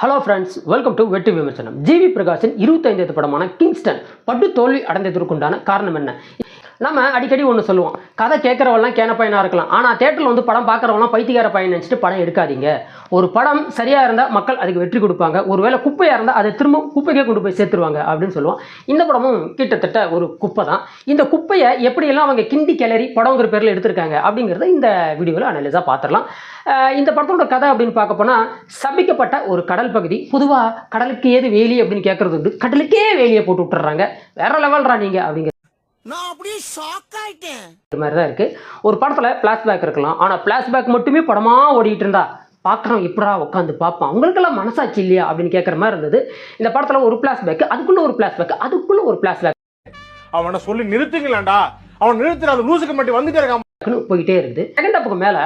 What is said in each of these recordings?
Hello friends, welcome to வெற்றி விமர்சனம். GV பிரகாஷின் 25வது படமான கிங்ஸ்டன் பட்டு தோல்வி அடைந்ததற்குண்டான காரணம் என்ன? நம்ம அடிக்கடி ஒன்று சொல்லுவோம், கதை கேட்குறவெல்லாம் கேன பையனாக இருக்கலாம், ஆனால் தேட்டரில் வந்து படம் பார்க்குறவெல்லாம் பைத்தியக்கார பையன் நினச்சிட்டு படம் எடுக்காதீங்க. ஒரு படம் சரியாக இருந்தால் மக்கள் அதுக்கு வெற்றி கொடுப்பாங்க, ஒருவேளை குப்பையாக இருந்தால் அதை திரும்ப குப்பைக்கே கொண்டு போய் சேர்த்துருவாங்க அப்படின்னு சொல்லுவோம். இந்த படமும் கிட்டத்தட்ட ஒரு குப்பை தான். இந்த குப்பையை எப்படியெல்லாம் அவங்க கிண்டி கிளறி படங்கிற பேரில் எடுத்திருக்காங்க அப்படிங்கிறத இந்த வீடியோவில் அனலைஸாக பார்த்துடலாம். இந்த படத்தோட கதை அப்படின்னு பார்க்க போனால், சபிக்கப்பட்ட ஒரு கடல் பகுதி. பொதுவாக கடலுக்கு ஏது வேலி அப்படின்னு கேட்கறது உண்டு, கடலுக்கே வேலியை போட்டு விட்டுறாங்க. வேற லெவல்ரா நீங்கள் அப்படிங்கிற மாதிரி தான் இருக்குது. ஒரு படத்தில் ஃப்ளாஷ்பேக் இருக்கலாம், ஆனால் ஃப்ளாஷ்பேக் மட்டுமே படமாக ஓடிக்கிட்டு இருந்தா பார்க்குறோம் எப்படா உட்காந்து பார்ப்போம், அவங்களுக்கெல்லாம் மனசாட்சி இல்லையா அப்படின்னு கேட்குற மாதிரி இருந்தது. இந்த படத்தில் ஒரு ஃப்ளாஷ்பேக், அதுக்குள்ளே ஒரு ஃப்ளாஷ்பேக், அதுக்குள்ளே ஒரு ஃப்ளாஷ்பேக். அவனை சொல்லி நிறுத்துங்களேன்டா, அவன் நிறுத்துறாது லூசுக்கு மட்டும் வந்துட்டே இருக்கான் போயிட்டே இருக்குது. செகண்ட் ஹாஃப்க்கு மேலே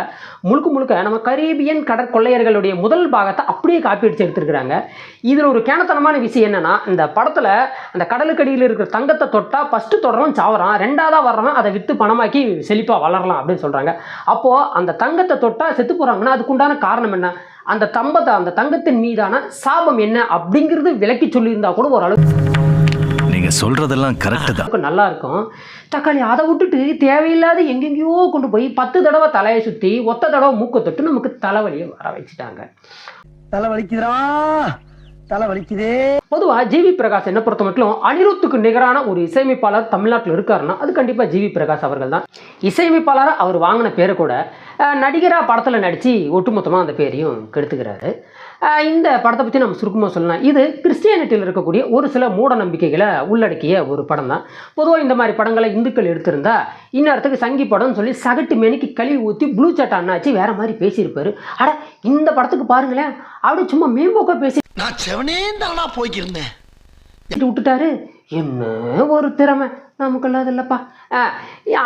முழுக்க நம்ம கரீபியன் கடற்கொள்ளையர்களுடைய முதல் பாகத்தை அப்படியே காப்பி அடிச்சு எடுத்துருக்குறாங்க. இதில் ஒரு கேனத்தனமான விஷயம் என்னன்னா, இந்த படத்தில் அந்த கடலுக்கடியில் இருக்கிற தங்கத்தை தொட்டால் ஃபஸ்ட்டு தொடரவன் சாவறான், ரெண்டாவதாக வர்றவன் அதை விற்று பணமாக்கி செழிப்பாக வளரலாம் அப்படின்னு சொல்கிறாங்க. அப்போது அந்த தங்கத்தை தொட்டால் செத்து போகிறாங்கன்னா அதுக்குண்டான காரணம் என்ன, அந்த தங்கத்தின் மீதான சாபம் என்ன அப்படிங்கிறது விளக்கி சொல்லியிருந்தா கூட ஓரளவு நீங்க சொல்றதெல்லாம் கரெக்ட் தான், நல்லா இருக்கும். தக்காளி அதை விட்டுட்டு தேவையில்லாத எங்கெங்கேயோ கொண்டு போய் 10 தடவை தலையை சுற்றி ஒத்த தடவை மூக்க தொட்டு நமக்கு தலைவலியை வர வச்சுட்டாங்க. தலைவலிக்குதுரா, தலைவலிக்குதே. பொதுவாக ஜிவி பிரகாஷ் என்ன பொறுத்த மட்டும் அனிருத்துக்கு நிகரான ஒரு இசையமைப்பாளர் தமிழ்நாட்டில் இருக்காருன்னா அது கண்டிப்பாக ஜிவி பிரகாஷ் அவர்கள் தான். இசையமைப்பாளராக அவர் வாங்கின பேரை கூட நடிகராக படத்தில் நடித்து ஒட்டுமொத்தமாக அந்த பேரையும் கெடுத்துக்கிறாரு. இந்த படத்தை பற்றி நம்ம சுருக்கமாக சொல்லலாம். இது கிறிஸ்டியானிட்டியில் இருக்கக்கூடிய ஒரு சில மூட நம்பிக்கைகளை உள்ளடக்கிய ஒரு படம் தான். பொதுவாக இந்த மாதிரி படங்களை இந்துக்கள் எடுத்திருந்தா இன்னொருத்துக்கு சங்கி படம்னு சொல்லி சகட்டு மேனிக்கு கழுவி ஊற்றி ப்ளூ சட்டை அண்ணாச்சு வேற மாதிரி பேசியிருப்பாரு. அட இந்த படத்துக்கு பாருங்களேன், அப்படி சும்மா மேம்போக்க பேசி நான் செவனே தானா போய்க்கிருந்தேன் விட்டுட்டாரு. என்ன ஒரு திறமை நமக்கு அது இல்லைப்பா.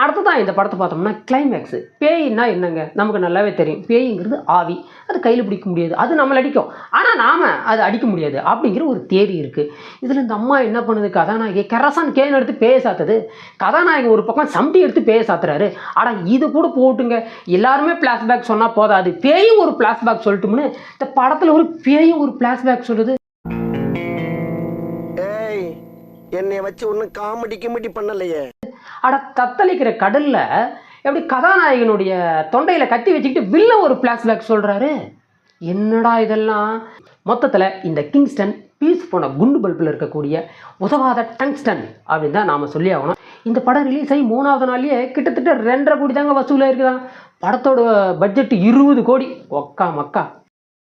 அடுத்ததான் இந்த படத்தை பார்த்தோம்னா கிளைமேக்ஸு. பேய்னா என்னங்க நமக்கு நல்லாவே தெரியும். பேய்ங்கிறது ஆவி, அது கையில் பிடிக்க முடியாது, அது நம்மளை அடிக்கும், ஆனால் நாம் அது அடிக்க முடியாது அப்படிங்கிற ஒரு தேரி இருக்குது. இதில் இந்த அம்மா என்ன பண்ணுது, கதாநாயகி கெரசான் கேன் எடுத்து பேய சாத்துது, கதாநாயகி ஒரு பக்கம் சம்டி எடுத்து பேய சாத்துறாரு. ஆனால் இது கூட போட்டுங்க, எல்லாருமே ஃப்ளாஷ்பேக் சொன்னால் போதாது, பேயும் ஒரு ஃப்ளாஷ்பேக் சொல்லட்டும்னு இந்த படத்தில் ஒரு பேயும் ஒரு ஃப்ளாஷ்பேக் சொல்லுது. என்னை வச்சு ஒன்னும் காமெடி பண்ணலையே. அட தத்தளிக்கிற கடல்ல எப்படி கதாநாயகனுடைய தொண்டையில கத்தி வச்சுக்கிட்டு வில்ல ஒரு ஃப்ளாஷ்பேக் சொல்றாரு. என்னடா இதெல்லாம். மொத்தத்தில் இந்த கிங்ஸ்டன் பீஸ் போன குண்டு பல்பில் இருக்கக்கூடிய உதவாத டங்ஸ்டன் அப்படின்னு தான் நாம் சொல்லி ஆகணும். இந்த படம் ரிலீஸ் ஆகி 3வது நாள்லேயே கிட்டத்தட்ட 2.5 கோடி தாங்க வசூலாக இருக்குதான். படத்தோட பட்ஜெட் 20 கோடி. ஒக்கா மக்கா